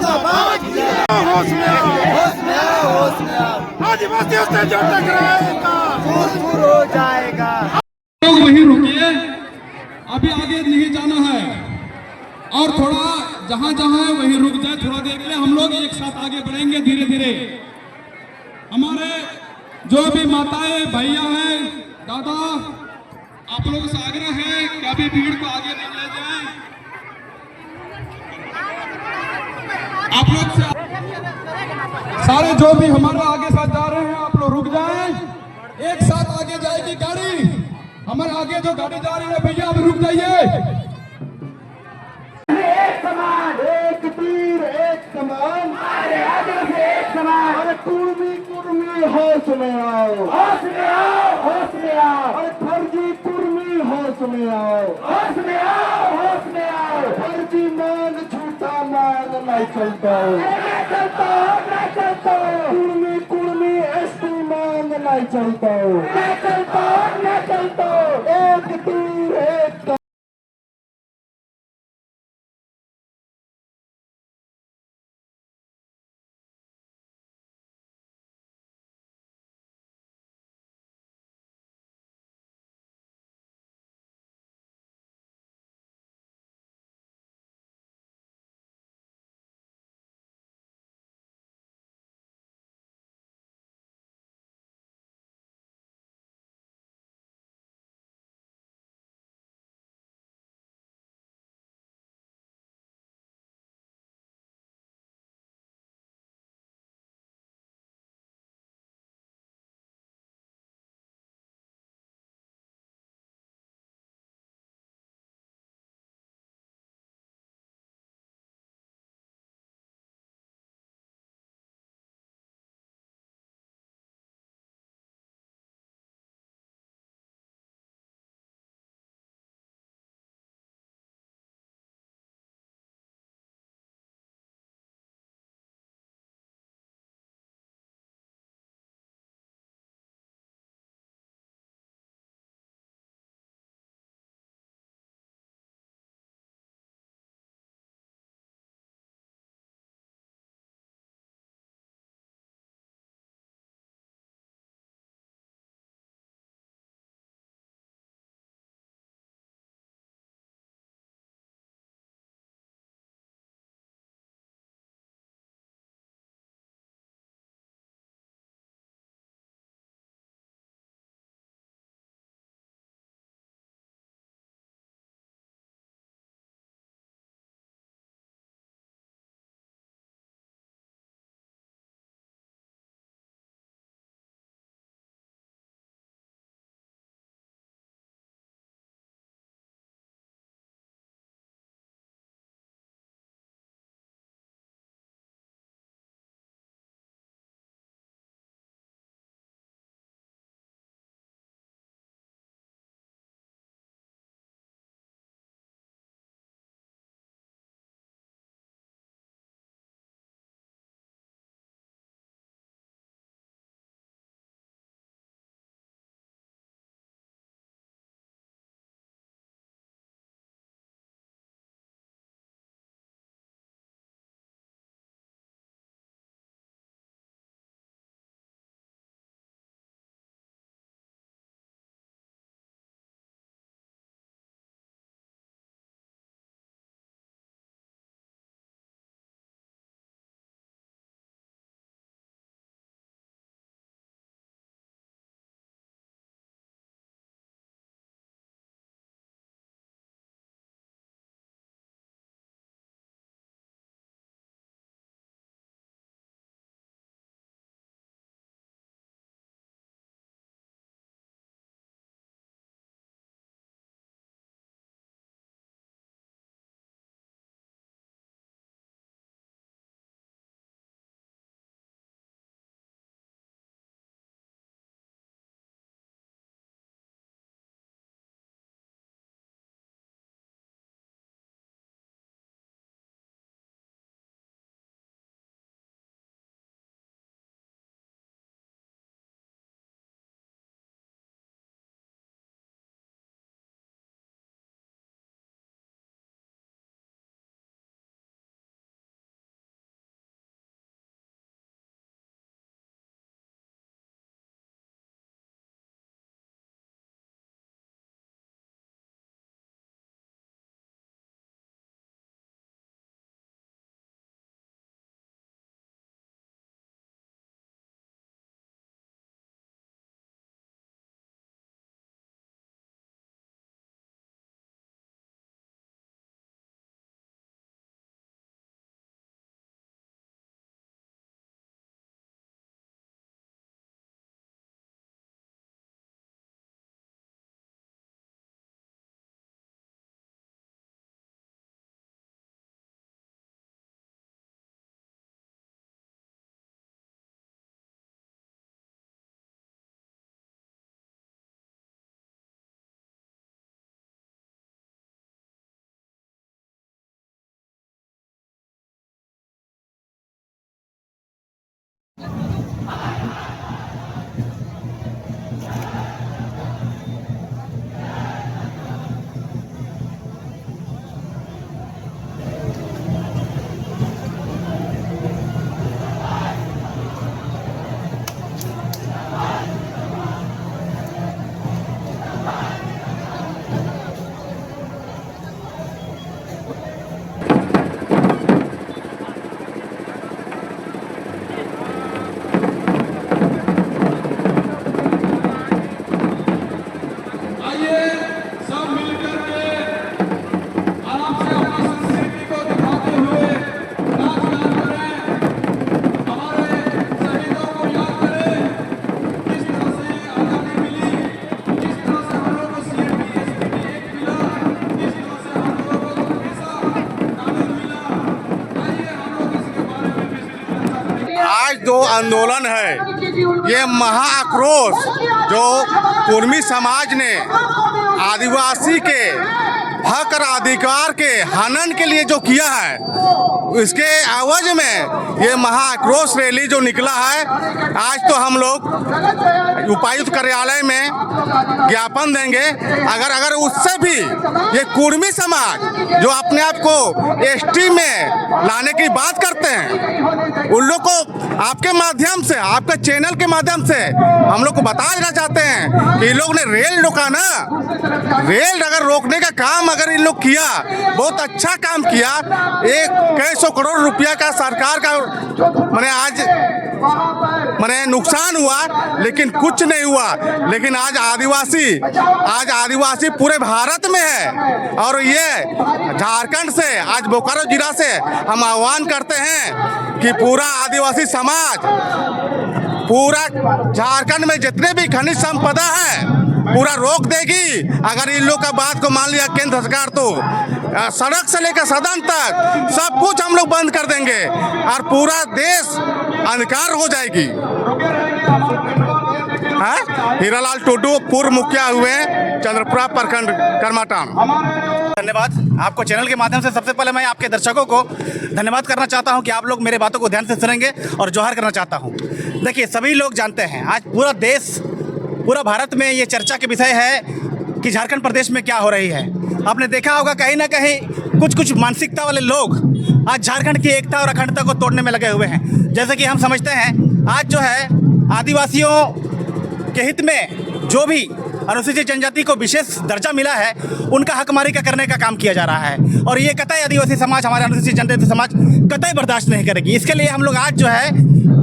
होश में आओ। आदिवासियों से जो टकराएगा चूर हो जाएगा। लोग वहीं रुकिए, अभी आगे नहीं जाना है और थोड़ा जहां जहां है वहीं रुक जाए थोड़ा देर के लिए। हम लोग एक साथ आगे बढ़ेंगे धीरे धीरे। हमारे जो भी माताएं भैया हैं, दादा, आप लोगों से आग्रह है कि अभी भीड़ को आगे नहीं ले जाएं। आप लोग से सारे जो भी हमारे आगे साथ जा रहे हैं आप लोग रुक जाएं, एक साथ आगे जाएगी गाड़ी। हमारे आगे जो गाड़ी जा रही है भैया अब रुक जाइए। एक समान, एक तीर एक समान, एक समान। अरे कुर्मी कुर्मी होश में आओ, होश में आओ, होश में आओ। अरे फर्जी कुर्मी होश में आओ, होश में आओ, होश में आओ। फर्जी मान झूठा मान नहीं चलता, नहीं चलता, नहीं चलता। कुर्मी कुर्मी एसटी मान नहीं चलता, नहीं चलता, नहीं चलता। एक तीर एक आज जो आंदोलन है, ये महा आक्रोश जो कुर्मी समाज ने आदिवासी के हक और अधिकार के हनन के लिए जो किया है, इसके आवाज में ये महा आक्रोश रैली जो निकला है। आज तो हम लोग उपायुक्त कार्यालय में ज्ञापन देंगे। अगर उससे भी ये कुर्मी समाज जो अपने आप को एसटी में लाने की बात करते हैं, उन लोग को आपके माध्यम से, आपके चैनल के माध्यम से हम लोग को बता देना चाहते हैं कि इन लोग ने रेल रोका ना, रेल अगर रोकने का काम अगर इन लोग किया, बहुत अच्छा काम किया। एक कई सौ करोड़ रुपया का सरकार का आज नुकसान हुआ, लेकिन कुछ नहीं हुआ। लेकिन आज आदिवासी पूरे भारत में है। और ये झारखंड से, आज बोकारो जिला से हम आह्वान करते हैं कि पूरा आदिवासी समाज, पूरा झारखंड में जितने भी खनिज संपदा है पूरा रोक देगी। अगर इन लोग का बात को मान लिया केंद्र सरकार तो सड़क से लेकर सदन तक सब कुछ हम लोग बंद कर देंगे और पूरा देश अंधकार हो जाएगी। हीरालाल टुडू, पूर्व मुखिया हुए चंद्रपुरा प्रखंड करमाटान। धन्यवाद आपको चैनल के माध्यम से। सबसे पहले मैं आपके दर्शकों को धन्यवाद करना चाहता हूं कि आप लोग मेरे बातों को ध्यान से सुनेंगे और जोहार करना चाहता हूं। देखिए, सभी लोग जानते हैं आज पूरा देश, पूरा भारत में ये चर्चा के विषय है कि झारखंड प्रदेश में क्या हो रही है। आपने देखा होगा कहीं ना कहीं कुछ मानसिकता वाले लोग आज झारखंड की एकता और अखंडता को तोड़ने में लगे हुए हैं। जैसे कि हम समझते हैं आज जो है आदिवासियों के हित में जो भी अनुसूचित जनजाति को विशेष दर्जा मिला है, उनका हकमारी का करने का काम किया जा रहा है। और ये कतई आदिवासी समाज, हमारे अनुसूचित जनजाति समाज कतई बर्दाश्त नहीं करेगी। इसके लिए हम लोग आज जो है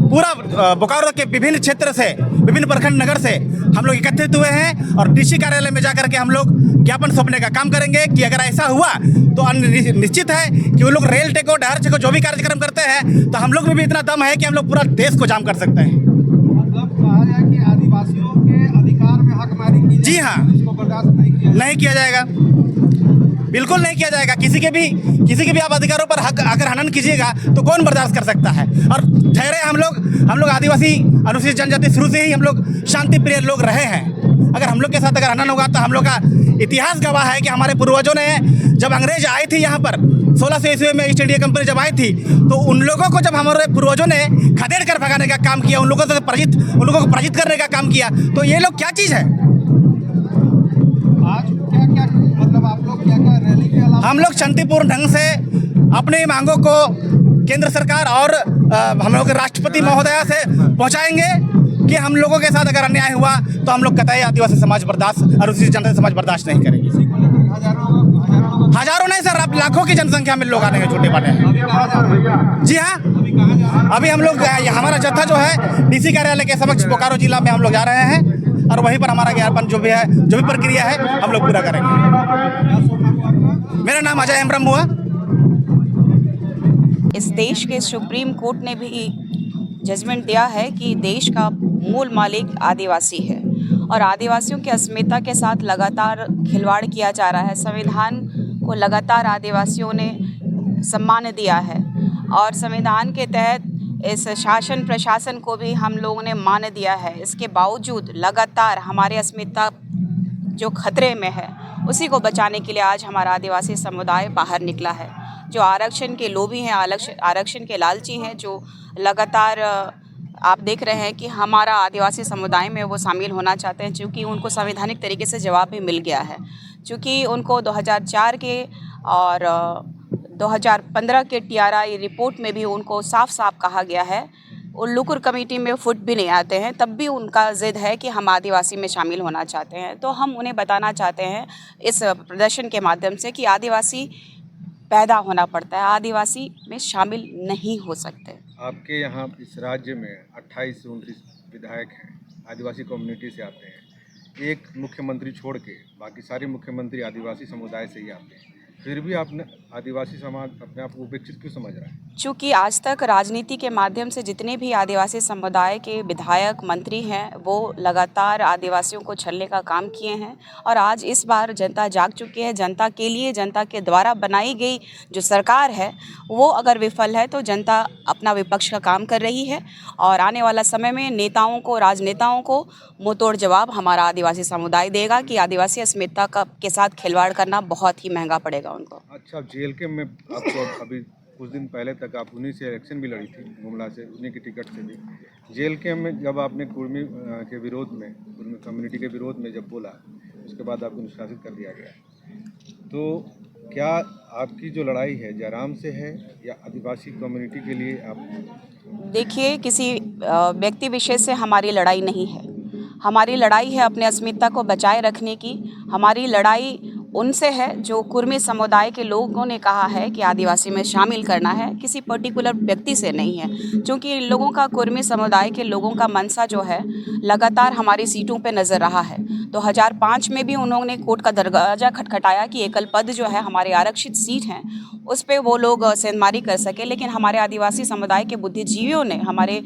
पूरा बोकारो के विभिन्न क्षेत्र से, विभिन्न प्रखंड नगर से हम लोग एकत्रित हुए हैं और डीसी कार्यालय में जाकर के हम लोग ज्ञापन सौंपने का काम करेंगे कि अगर ऐसा हुआ तो निश्चित है कि वो लोग रेल टेको, डहर टेको जो भी कार्यक्रम करते हैं, तो हम लोग में भी इतना दम है कि हम लोग पूरा देश को जाम कर सकते हैं। मतलब कहा जाए कि आदिवासियों के अधिकार में हकमारी की, जी हाँ, इसको बर्दाश्त नहीं किया जाएगा। बिल्कुल नहीं किया जाएगा। किसी के भी आप अधिकारों पर हक अगर हनन कीजिएगा तो कौन बर्दाश्त कर सकता है। और ठहरे हम लोग आदिवासी अनुसूचित जनजाति शुरू से ही हम लोग शांति प्रिय लोग रहे हैं। अगर हम लोग के साथ अगर हनन होगा तो हम लोग का इतिहास गवाह है कि हमारे पूर्वजों ने, जब अंग्रेज आए थे यहाँ पर 1600 ईस्वी में ईस्ट इंडिया कंपनी जब आई थी, तो उन लोगों को जब हमारे पूर्वजों ने खदेड़ कर भगाने का काम किया, उन लोगों को पराजित करने का काम किया, तो ये लोग क्या चीज़ है। आज क्या मतलब आप लोग क्या रैली के अलावा हम लोग शांतिपूर्ण ढंग से अपनी मांगों को केंद्र सरकार और हम लोग राष्ट्रपति महोदया से पहुंचाएंगे कि हम लोगों के साथ अगर अन्याय हुआ तो हम लोग कतई आदिवासी समाज बर्दाश्त, अनुसूचित जनजाति समाज बर्दाश्त नहीं करेगी। हजारों नहीं सर, अब लाखों की जनसंख्या में लोग आने के छोटे बड़े हैं। जी हाँ, अभी हम लोग, हमारा जत्था जो है डीसी कार्यालय के समक्ष बोकारो जिला में हम लोग जा रहे हैं और वहीं पर हमारा ज्ञापन जो भी प्रक्रिया है हम लोग पूरा करेंगे। मेरा नाम अजय हेम्ब्रम हुआ। इस देश के सुप्रीम कोर्ट ने भी जजमेंट दिया है कि देश का मूल मालिक आदिवासी है और आदिवासियों की अस्मिता के साथ लगातार खिलवाड़ किया जा रहा है। संविधान को लगातार आदिवासियों ने सम्मान दिया है और संविधान के तहत इस शासन प्रशासन को भी हम लोगों ने मान दिया है। इसके बावजूद लगातार हमारी अस्मिता जो खतरे में है, उसी को बचाने के लिए आज हमारा आदिवासी समुदाय बाहर निकला है। जो आरक्षण के लोभी हैं, आरक्षण के लालची हैं, जो लगातार आप देख रहे हैं कि हमारा आदिवासी समुदाय में वो शामिल होना चाहते हैं, क्योंकि उनको संवैधानिक तरीके से जवाब भी मिल गया है। क्योंकि उनको 2004 के और 2015 के TRI रिपोर्ट में भी उनको साफ साफ कहा गया है, उल्लूकुर कमेटी में फुट भी नहीं आते हैं, तब भी उनका ज़िद है कि हम आदिवासी में शामिल होना चाहते हैं। तो हम उन्हें बताना चाहते हैं इस प्रदर्शन के माध्यम से कि आदिवासी पैदा होना पड़ता है, आदिवासी में शामिल नहीं हो सकते। आपके यहाँ इस राज्य में 28 से 29 विधायक हैं, आदिवासी कम्युनिटी से आते हैं। एक मुख्यमंत्री छोड़ के बाकी सारे मुख्यमंत्री आदिवासी समुदाय से ही आते हैं। फिर भी आपने आदिवासी समाज अपने आप को उपेक्षित क्यों समझ रहा है? चूँकि आज तक राजनीति के माध्यम से जितने भी आदिवासी समुदाय के विधायक मंत्री हैं वो लगातार आदिवासियों को छलने का काम किए हैं और आज इस बार जनता जाग चुकी है। जनता के लिए, जनता के द्वारा बनाई गई जो सरकार है वो अगर विफल है तो जनता अपना विपक्ष का काम कर रही है और आने वाला समय में नेताओं को, राजनेताओं को मुंहतोड़ जवाब हमारा आदिवासी समुदाय देगा कि आदिवासी अस्मिता के साथ खिलवाड़ करना बहुत ही महंगा पड़ेगा उनको। अच्छा, जेल के में आपको अभी कुछ दिन पहले तक आप उन्हीं से इलेक्शन भी लड़ी थी, गुमला से, उन्हीं की टिकट से भी। जेल के में जब आपने कुर्मी के विरोध में, कुर्मी कम्युनिटी के विरोध में जब बोला, उसके बाद आपको निष्कासित कर दिया गया। तो क्या आपकी जो लड़ाई है जयराम से है या आदिवासी कम्युनिटी के लिए आप? देखिए, किसी व्यक्ति विशेष से हमारी लड़ाई नहीं है। हमारी लड़ाई है अपने अस्मिता को बचाए रखने की। हमारी लड़ाई उनसे है जो कुर्मी समुदाय के लोगों ने कहा है कि आदिवासी में शामिल करना है, किसी पर्टिकुलर व्यक्ति से नहीं है। क्योंकि इन लोगों का, कुर्मी समुदाय के लोगों का मनसा जो है लगातार हमारी सीटों पे नज़र रहा है। 2005 में भी उन्होंने कोर्ट का दरवाजा खटखटाया कि एकल पद जो है हमारे आरक्षित सीट हैं उस पे वो लोग सेंधमारी कर सके, लेकिन हमारे आदिवासी समुदाय के बुद्धिजीवियों ने, हमारे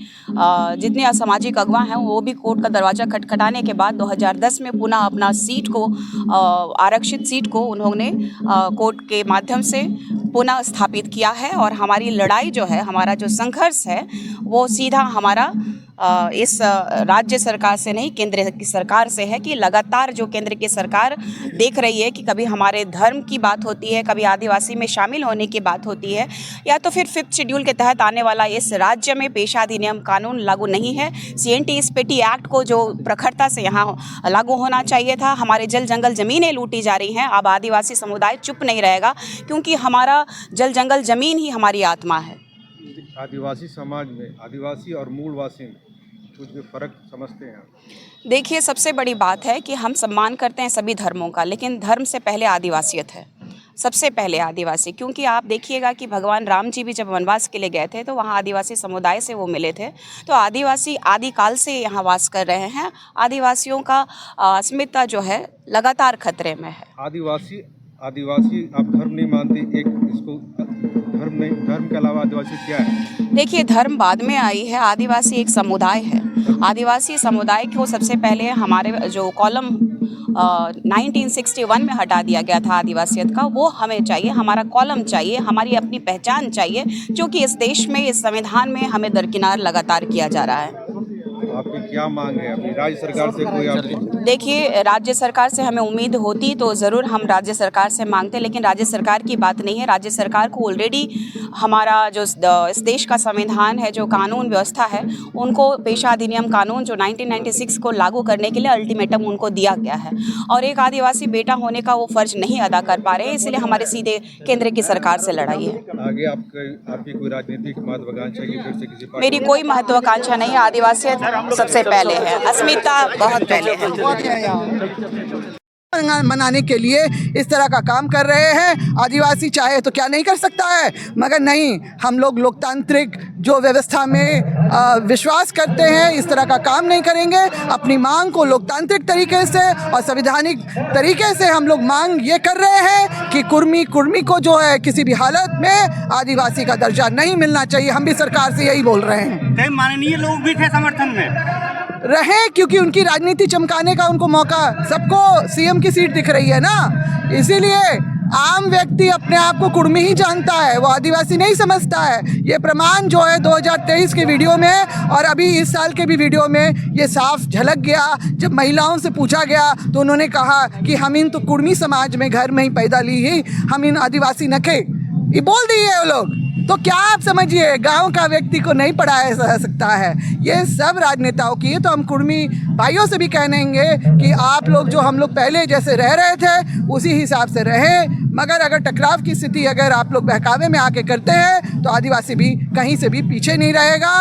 जितने असामाजिक अगवा हैं वो भी कोर्ट का दरवाजा खटखटाने के बाद 2010 में पुनः अपना सीट को, आरक्षित सीट को उन्होंने कोर्ट के माध्यम से पुनः स्थापित किया है। और हमारी लड़ाई जो है, हमारा जो संघर्ष है वो सीधा हमारा इस राज्य सरकार से नहीं, केंद्र की सरकार से है कि लगातार जो केंद्र की सरकार देख रही है कि कभी हमारे धर्म की बात होती है, कभी आदिवासी में शामिल होने की बात होती है, या तो फिर 5th शेड्यूल के तहत आने वाला इस राज्य में पेशा अधिनियम कानून लागू नहीं है। CNT स्पेटी एक्ट को जो प्रखरता से यहाँ लागू होना चाहिए था। हमारे जल जंगल ज़मीनें लूटी जा रही हैं। अब आदिवासी समुदाय चुप नहीं रहेगा क्योंकि हमारा जल जंगल ज़मीन ही हमारी आत्मा है। आदिवासी समाज में आदिवासी और मूलवासी में कुछ भी फर्क समझते हैं आप? देखिए, सबसे बड़ी बात है कि हम सम्मान करते हैं सभी धर्मों का, लेकिन धर्म से पहले आदिवासियत है, सबसे पहले आदिवासी। क्योंकि आप देखिएगा कि भगवान राम जी भी जब वनवास के लिए गए थे तो वहाँ आदिवासी समुदाय से वो मिले थे। तो आदिवासी आदिकाल से यहाँ वास कर रहे हैं। आदिवासियों का अस्मिता जो है लगातार खतरे में है। आदिवासी आप धर्म नहीं मानते, एक इसको धर्म नहीं, धर्म के अलावा आदिवासी क्या है? देखिए, धर्म बाद में आई है, आदिवासी एक समुदाय है। आदिवासी समुदाय को सबसे पहले हमारे जो कॉलम 1961 में हटा दिया गया था आदिवासियत का, वो हमें चाहिए, हमारा कॉलम चाहिए, हमारी अपनी पहचान चाहिए, जो कि इस देश में, इस संविधान में हमें दरकिनार लगातार किया जा रहा है। आपकी क्या मांग है अपनी राज्य सरकार से? कोई आपकी? देखिए, राज्य सरकार से हमें उम्मीद होती तो ज़रूर हम राज्य सरकार से मांगते, लेकिन राज्य सरकार की बात नहीं है। राज्य सरकार को ऑलरेडी हमारा जो इस देश का संविधान है, जो कानून व्यवस्था है, उनको पेशा अधिनियम कानून जो 1996 को लागू करने के लिए अल्टीमेटम उनको दिया गया है और एक आदिवासी बेटा होने का वो फ़र्ज नहीं अदा कर पा रहे, इसलिए हमारे सीधे केंद्र की सरकार से लड़ाई है। आगे आपकी कोई राजनीतिक महत्वाकांक्षा की फिर से किसी पार्टी? मेरी कोई महत्वाकांक्षा नहीं है। आदिवासियत सबसे पहले है, अस्मिता बहुत पहले है। मनाने के लिए इस तरह का काम कर रहे हैं। आदिवासी चाहे तो क्या नहीं कर सकता है, मगर नहीं, हम लोग लोकतांत्रिक जो व्यवस्था में विश्वास करते हैं, इस तरह का काम नहीं करेंगे। अपनी मांग को लोकतांत्रिक तरीके से और संवैधानिक तरीके से हम लोग मांग ये कर रहे हैं कि कुर्मी को जो है किसी भी हालत में आदिवासी का दर्जा नहीं मिलना चाहिए। हम भी सरकार से यही बोल रहे हैं। माननीय लोग भी थे समर्थन में रहे, क्योंकि उनकी राजनीति चमकाने का उनको मौका, सबको सीएम की सीट दिख रही है ना, इसीलिए आम व्यक्ति अपने आप को कुर्मी ही जानता है, वो आदिवासी नहीं समझता है। ये प्रमाण जो है 2023 के वीडियो में और अभी इस साल के भी वीडियो में ये साफ झलक गया। जब महिलाओं से पूछा गया तो उन्होंने कहा कि हम इन तो कुर्मी समाज में घर में ही पैदा ली ही, हम इन आदिवासी नखे, ये बोल दिए वो लोग। तो क्या आप समझिए, गांव का व्यक्ति को नहीं पढ़ाया जा सकता है। ये सब राजनेताओं की, तो हम कुर्मी भाइयों से भी कहेंगे कि आप लोग जो हम लोग पहले जैसे रह रहे थे उसी हिसाब से रहें, मगर अगर टकराव की स्थिति अगर आप लोग बहकावे में आके करते हैं तो आदिवासी भी कहीं से भी पीछे नहीं रहेगा।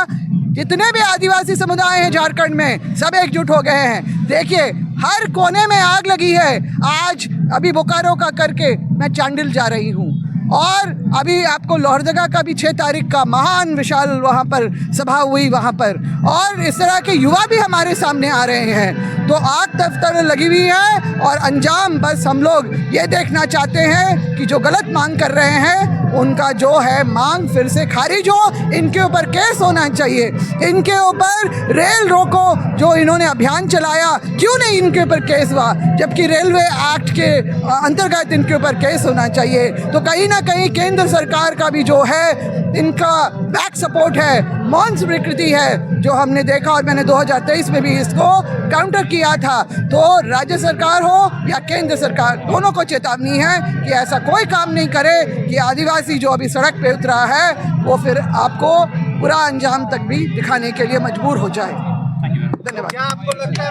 जितने भी आदिवासी समुदाय हैं झारखंड में, सब एकजुट हो गए हैं। देखिए, हर कोने में आग लगी है। आज अभी बोकारो का करके मैं चांडिल जा रही हूँ और अभी आपको लोहरदगा का भी 6 तारीख का महान विशाल वहाँ पर सभा हुई वहाँ पर, और इस तरह के युवा भी हमारे सामने आ रहे हैं। तो आग दफ्तर लगी हुई है और अंजाम बस हम लोग ये देखना चाहते हैं कि जो गलत मांग कर रहे हैं उनका जो है मांग फिर से खारिज हो। इनके ऊपर केस होना चाहिए, इनके ऊपर रेल रोको जो इन्होंने अभियान चलाया, क्यों नहीं इनके ऊपर केस हुआ, जबकि रेलवे एक्ट के अंतर्गत इनके ऊपर केस होना चाहिए। तो कहीं ना कहीं केंद्र सरकार का भी जो है इनका बैक सपोर्ट है, मौन स्वीकृति है, जो हमने देखा और मैंने 2023 में भी इसको काउंटर किया था। तो राज्य सरकार हो या केंद्र सरकार, दोनों को चेतावनी है कि ऐसा कोई काम नहीं करे कि आदिवासी जो अभी सड़क पे उतरा है वो फिर आपको बुरा अंजाम तक भी दिखाने के लिए मजबूर हो जाए। धन्यवाद। क्या आपको लगता है,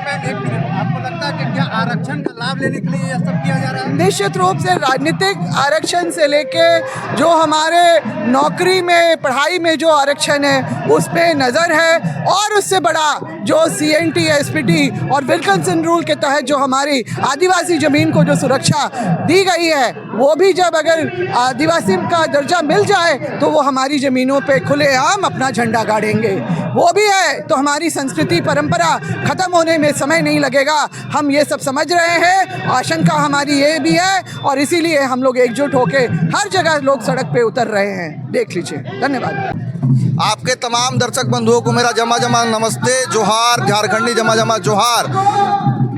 आपको लगता है कि क्या आरक्षण का लाभ लेने के लिए यह सब किया जा रहा है? निश्चित रूप से राजनीतिक आरक्षण से लेके जो हमारे नौकरी में, पढ़ाई में जो आरक्षण है उस पे नज़र है, और उससे बड़ा जो CNT, SPT और विल्किंसन रूल के तहत जो हमारी आदिवासी ज़मीन को जो सुरक्षा दी गई है, वो भी जब अगर आदिवासी का दर्जा मिल जाए तो वो हमारी ज़मीनों पे खुलेआम अपना झंडा गाड़ेंगे। वो भी है तो हमारी संस्कृति परंपरा खत्म होने में समय नहीं लगेगा। हम ये सब समझ रहे हैं, आशंका हमारी ये भी है, और इसीलिए हम लोग एकजुट होके हर जगह लोग सड़क पे उतर रहे हैं। देख लीजिए। धन्यवाद। आपके तमाम दर्शक बंधुओं को मेरा जमा जमा नमस्ते, जोहार, झारखंडी जमा जमा जोहार।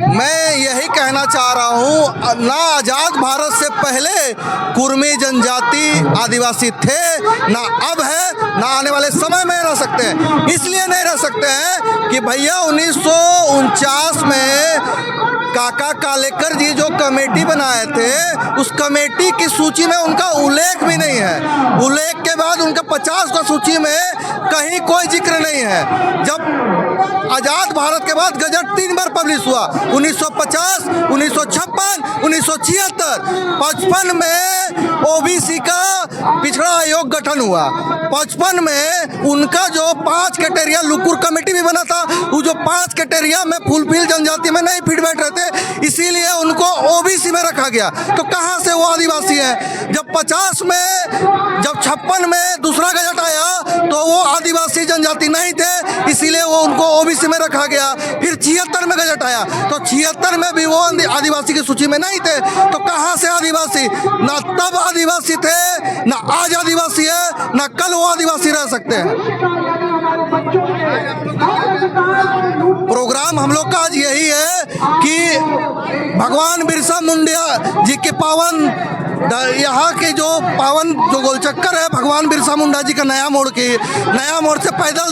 मैं यही कहना चाह रहा हूँ, ना आज़ाद भारत से पहले कुर्मी जनजाति आदिवासी थे, ना अब है, ना आने वाले समय में रह सकते हैं। इसलिए नहीं रह सकते हैं कि भैया 1949 में काका कालेकर जी जो कमेटी बनाए थे, उस कमेटी की सूची में उनका उल्लेख भी नहीं है। उल्लेख के बाद उनका 50 का सूची में कहीं कोई जिक्र नहीं है। जब आज़ाद भारत के बाद गजट 3 बार पब्लिश हुआ, 1950, 1956, 1976, 55 में OBC का पिछड़ा आयोग गठन हुआ। 55 में उनका जो 5 कैटेरिया लुकुर कमेटी भी बना था, वो जो 5 कैटेरिया में फुलफिल जनजाति में नहीं फिट बैठ रहे थे, इसीलिए उनको OBC में रखा गया। तो कहाँ से वो आदिवासी है? जब 50 में, जब 56 में दूसरा गजट आया तो वो आदिवासी जनजाति नहीं थे, इसीलिए वो उनको OBC में रखा गया। फिर 76 में गजट आया तो 76 में भी वो आदिवासी की सूची में नहीं थे। तो कहाँ से आदिवासी? ना तब आदिवासी थे, ना आज आदिवासी है, ना कल वो आदिवासी रह सकते हैं। प्रोग्राम हम लोग का आज यही है कि भगवान बिरसा मुंडा जी के पावन, यहाँ के जो पावन जो गोलचक्कर है भगवान बिरसा मुंडा जी का नया मोड़ से पैदल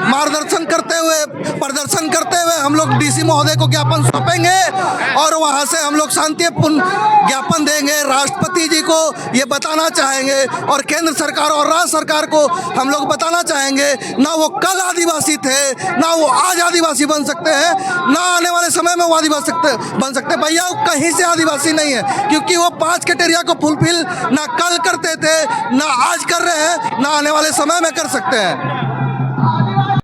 मार्गदर्शन करते हुए, प्रदर्शन करते हुए हम लोग DC महोदय को ज्ञापन सौंपेंगे, और वहाँ से हम लोग शांतिपूर्ण ज्ञापन देंगे। राष्ट्रपति जी को ये बताना चाहेंगे और केंद्र सरकार और राज्य सरकार को हम लोग बताना चाहेंगे, ना वो कल आदिवासी थे, ना वो आज आदिवासी बन सकते हैं, ना आने वाले समय में वो आदिवासी बन सकते हैं। भैया वो कहीं से आदिवासी नहीं है, क्योंकि वो 5 क्राइटेरिया को फुलफिल ना कल करते थे, ना आज कर रहे हैं, ना आने वाले समय में कर सकते हैं।